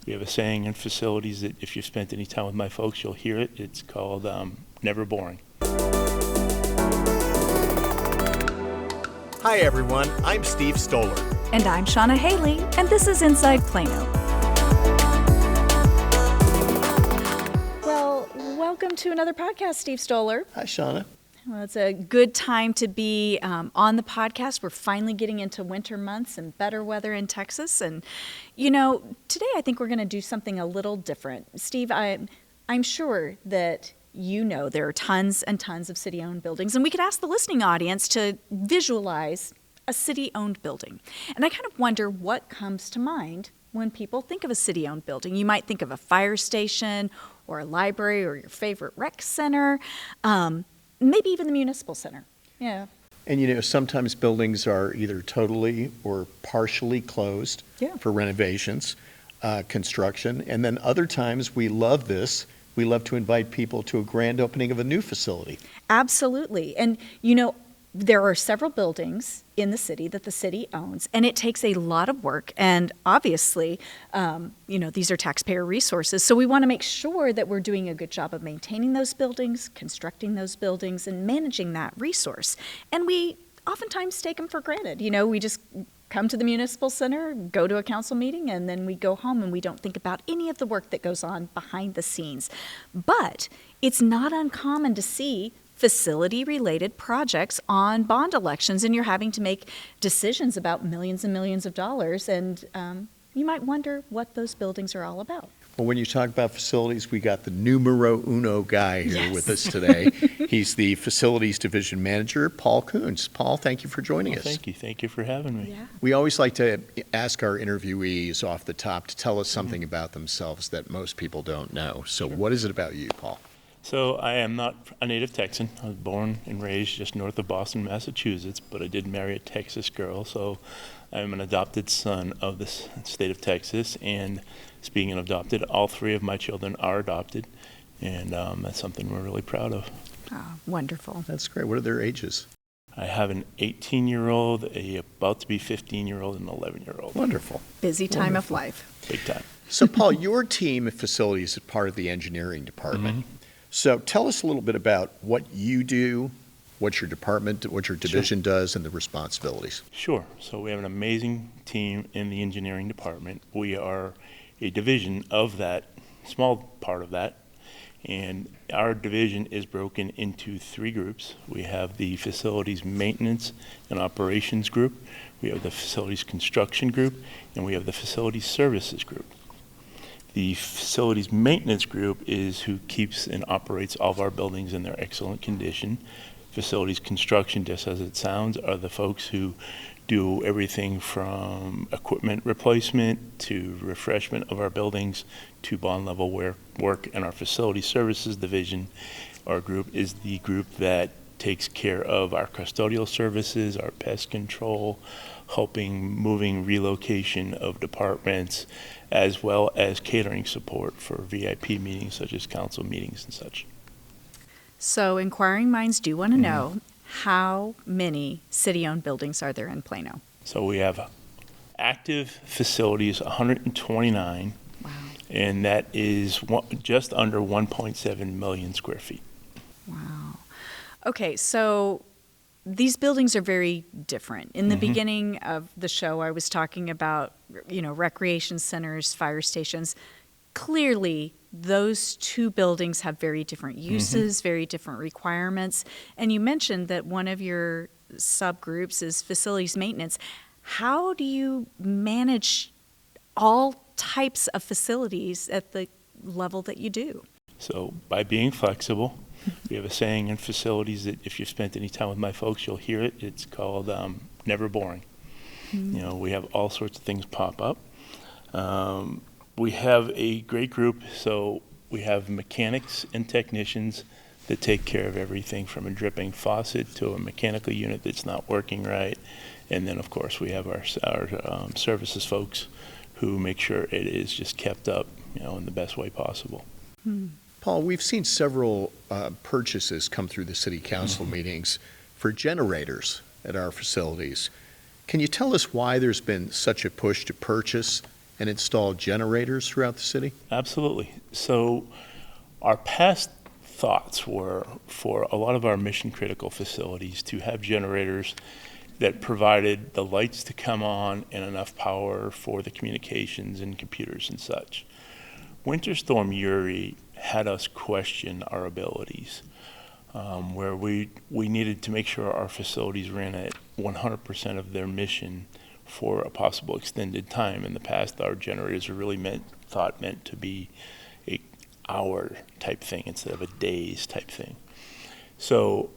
We have a saying in facilities that if you've spent any time with my folks, you'll hear it. It's called never boring. Hi everyone, I'm Steve Stoller. And I'm Shauna Haley, and this is Inside Plano. Well, welcome to another podcast, Steve Stoller. Hi Shauna. Well, it's a good time to be on the podcast. We're finally getting into winter months and better weather in Texas. And, you know, today I think we're going to do something a little different. Steve, I'm sure that you know there are tons and tons of city-owned buildings, and we could ask the listening audience to visualize a city-owned building. And I kind of wonder what comes to mind when people think of a city-owned building. You might think of a fire station or a library or your favorite rec center, maybe even the Municipal Center. Yeah. And you know, sometimes buildings are either totally or partially closed for renovations, construction, and then other times we love this. We love to invite people to a grand opening of a new facility. Absolutely. And, you know, there are several buildings in the city that the city owns, and it takes a lot of work. And obviously, you know, these are taxpayer resources. So we want to make sure that we're doing a good job of maintaining those buildings, constructing those buildings, and managing that resource. And we oftentimes take them for granted. You know, we just come to the Municipal Center, go to a council meeting, and then we go home and we don't think about any of the work that goes on behind the scenes. But it's not uncommon to see facility-related projects on bond elections, and you're having to make decisions about millions and millions of dollars, and you might wonder what those buildings are all about. Well, when you talk about facilities, we got the numero uno guy here with us today. He's the Facilities Division Manager, Paul Kunze. Paul, thank you for joining us. Thank you. Thank you for having me. Yeah. We always like to ask our interviewees off the top to tell us something about themselves that most people don't know. So what is it about you, Paul? So I am not a native Texan. I was born and raised just north of Boston, Massachusetts, but I did marry a Texas girl, so I'm an adopted son of the state of Texas. And speaking of adopted, all three of my children are adopted, and that's something we're really proud of. Oh, wonderful. That's great. What are their ages? I have an 18-year-old, a about to be 15-year-old, and an 11-year-old. Wonderful. Busy time of life. Big time. So, Paul, your team at facilities is part of the engineering department. So tell us a little bit about what you do, what your department, what your division does, and the responsibilities. Sure. So we have an amazing team in the engineering department. We are a division of that, small part of that, and our division is broken into three groups. We have the facilities maintenance and operations group, we have the facilities construction group, and we have the facilities services group. The facilities maintenance group is who keeps and operates all of our buildings in their excellent condition. Facilities construction, just as it sounds, are the folks who do everything from equipment replacement to refreshment of our buildings to bond level work. And our facility services division, our group, is the group that takes care of our custodial services, our pest control, helping moving relocation of departments, as well as catering support for VIP meetings such as council meetings and such. So inquiring minds do want to know, how many city-owned buildings are there in Plano? So we have active facilities, 129, Wow. and that is just under 1.7 million square feet. Wow. Okay, so these buildings are very different. In the beginning of the show, I was talking about, you know, recreation centers, fire stations. Clearly, those two buildings have very different uses, very different requirements. And you mentioned that one of your subgroups is facilities maintenance. How do you manage all types of facilities at the level that you do? So by being flexible, we have a saying in facilities that if you've spent any time with my folks, you'll hear it. It's called never boring. You know, we have all sorts of things pop up. We have a great group, so we have mechanics and technicians that take care of everything from a dripping faucet to a mechanical unit that's not working right. And then, of course, we have our services folks who make sure it is just kept up, you know, in the best way possible. Paul, we've seen several purchases come through the city council meetings for generators at our facilities. Can you tell us why there's been such a push to purchase and install generators throughout the city? Absolutely. So our past thoughts were for a lot of our mission critical facilities to have generators that provided the lights to come on and enough power for the communications and computers and such. Winter Storm Uri had us question our abilities, where we needed to make sure our facilities ran at 100% of their mission for a possible extended time. In the past, our generators were really meant to be a hour type thing instead of a days type thing. So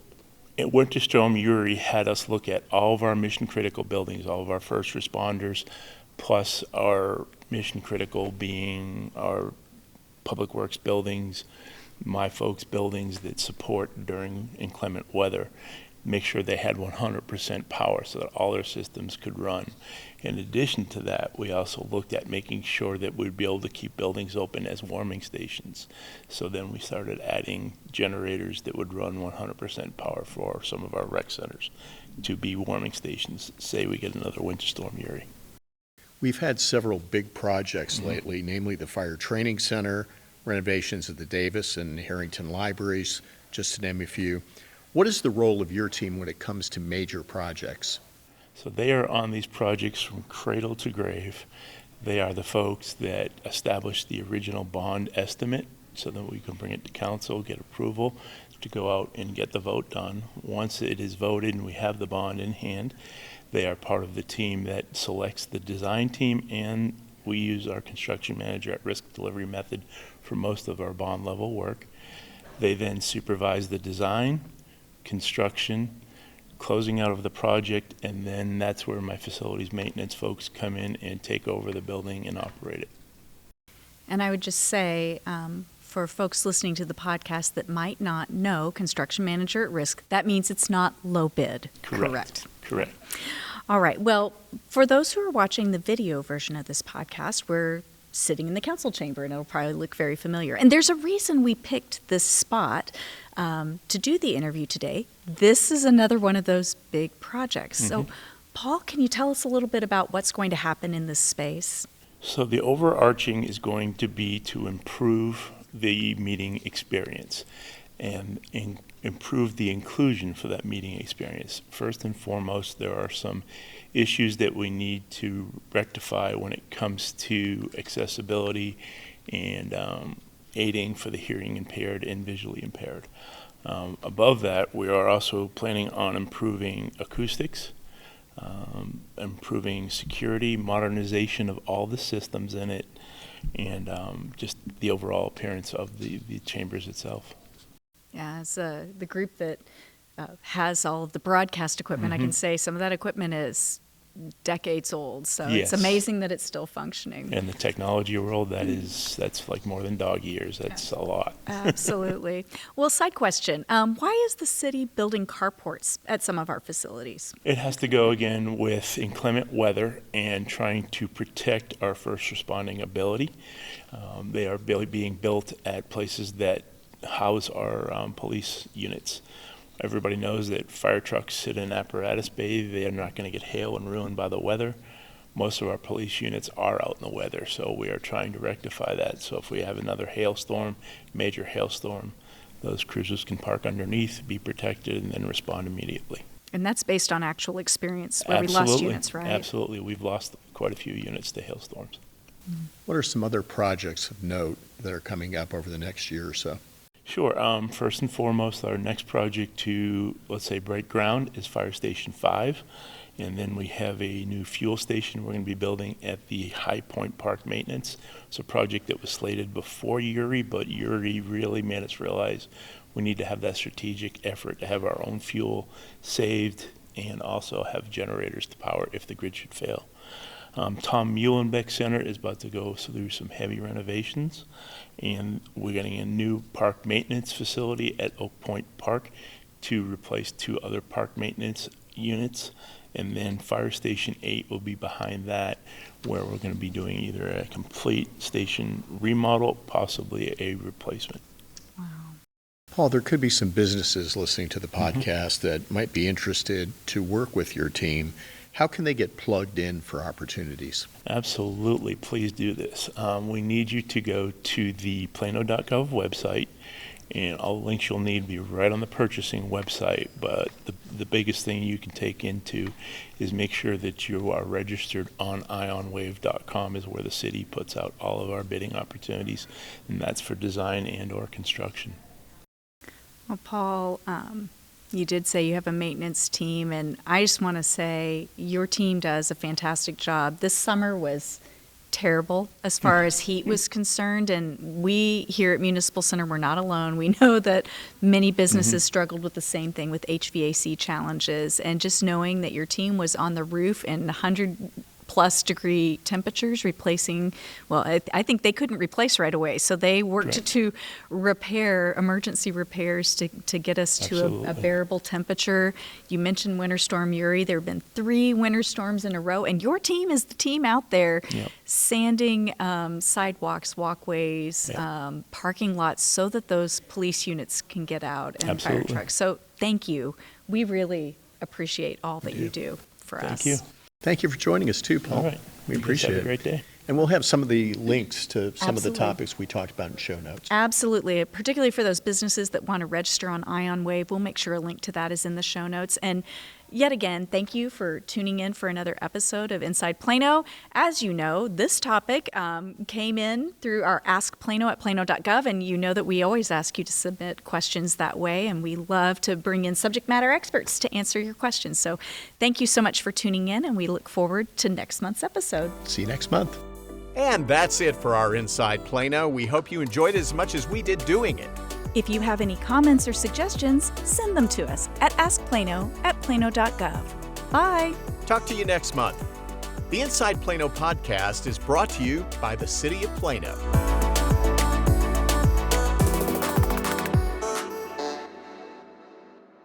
Winter Storm Uri had us look at all of our mission critical buildings, all of our first responders, plus our mission critical being our public works buildings, my folks' buildings that support during inclement weather, make sure they had 100% power so that all their systems could run. In addition to that, we also looked at making sure that we'd be able to keep buildings open as warming stations. So then we started adding generators that would run 100% power for some of our rec centers to be warming stations, say we get another Winter Storm Uri. We've had several big projects lately, namely the Fire Training Center, renovations of the Davis and Harrington libraries, just to name a few. What is the role of your team when it comes to major projects? So they are on these projects from cradle to grave. They are the folks that establish the original bond estimate so that we can bring it to council, get approval to go out and get the vote done. Once it is voted and we have the bond in hand, they are part of the team that selects the design team, and we use our construction manager at risk delivery method for most of our bond level work. They then supervise the design, construction, closing out of the project, and then that's where my facilities maintenance folks come in and take over the building and operate it. And I would just say, for folks listening to the podcast that might not know construction manager at risk, that means it's not low bid. Correct. All right. Well, for those who are watching the video version of this podcast, we're sitting in the council chamber, and it'll probably look very familiar. And there's a reason we picked this spot to do the interview today. This is another one of those big projects. So, Paul, can you tell us a little bit about what's going to happen in this space? So the overarching is going to be to improve the meeting experience and improve the inclusion for that meeting experience. First and foremost, there are some issues that we need to rectify when it comes to accessibility and aiding for the hearing impaired and visually impaired. Above that, we are also planning on improving acoustics, improving security, modernization of all the systems in it, and just the overall appearance of the chambers itself. Yeah, as the group that has all of the broadcast equipment, I can say some of that equipment is decades old, so Yes. it's amazing that it's still functioning. In the technology world, that's like more than dog years. That's a lot. Absolutely. Well, side question, why is the city building carports at some of our facilities? It has to go again with inclement weather and trying to protect our first responding ability. They are being built at places that house our police units. Everybody knows that fire trucks sit in apparatus bay. They are not going to get hail and ruined by the weather. Most of our police units are out in the weather, so we are trying to rectify that. So if we have another hailstorm, major hailstorm, those cruisers can park underneath, be protected, and then respond immediately. And that's based on actual experience where we lost units, right? Absolutely. We've lost quite a few units to hailstorms. What are some other projects of note that are coming up over the next year or so? Sure. First and foremost, our next project to, let's say, break ground is Fire Station 5. And then we have a new fuel station we're going to be building at the High Point Park Maintenance. It's a project that was slated before Uri, but Uri really made us realize we need to have that strategic effort to have our own fuel saved and also have generators to power if the grid should fail. Tom Muhlenbeck Center is about to go through some heavy renovations, and we're getting a new park maintenance facility at Oak Point Park to replace 2 other park maintenance units, and then Fire Station 8 will be behind that, where we're going to be doing either a complete station remodel, possibly a replacement. Wow. Paul, there could be some businesses listening to the podcast that might be interested to work with your team. how can they get plugged in for opportunities? Absolutely, please do this. We need you to go to the Plano.gov website, and all the links you'll need will be right on the purchasing website. But the biggest thing you can take into is make sure that you are registered on ionwave.com, is where the city puts out all of our bidding opportunities, and that's for design and or construction. Well, Paul, you did say you have a maintenance team, and I just want to say your team does a fantastic job. This summer was terrible as far as heat was concerned, and we here at Municipal Center, we're not alone. We know that many businesses struggled with the same thing with HVAC challenges, and just knowing that your team was on the roof in 100+ degree temperatures replacing, well, I think they couldn't replace right away, so they worked to repair, emergency repairs to get us to a bearable temperature. You mentioned Winter Storm Uri. There have been 3 winter storms in a row, and your team is the team out there sanding sidewalks, walkways, parking lots, so that those police units can get out, and fire trucks. So thank you. We really appreciate all that you do for us. Thank you. Thank you for joining us too, Paul. All right. We appreciate it. Have a great day. And we'll have some of the links to some of the topics we talked about in show notes. Absolutely, particularly for those businesses that want to register on IonWave. We'll make sure a link to that is in the show notes. And yet again, thank you for tuning in for another episode of Inside Plano. As you know, this topic came in through our Ask Plano at Plano.gov, and you know that we always ask you to submit questions that way, and we love to bring in subject matter experts to answer your questions. So thank you so much for tuning in, and we look forward to next month's episode. See you next month. And that's it for our Inside Plano. We hope you enjoyed it as much as we did doing it. If you have any comments or suggestions, send them to us at askplano@plano.gov. Bye. Talk to you next month. The Inside Plano podcast is brought to you by the City of Plano.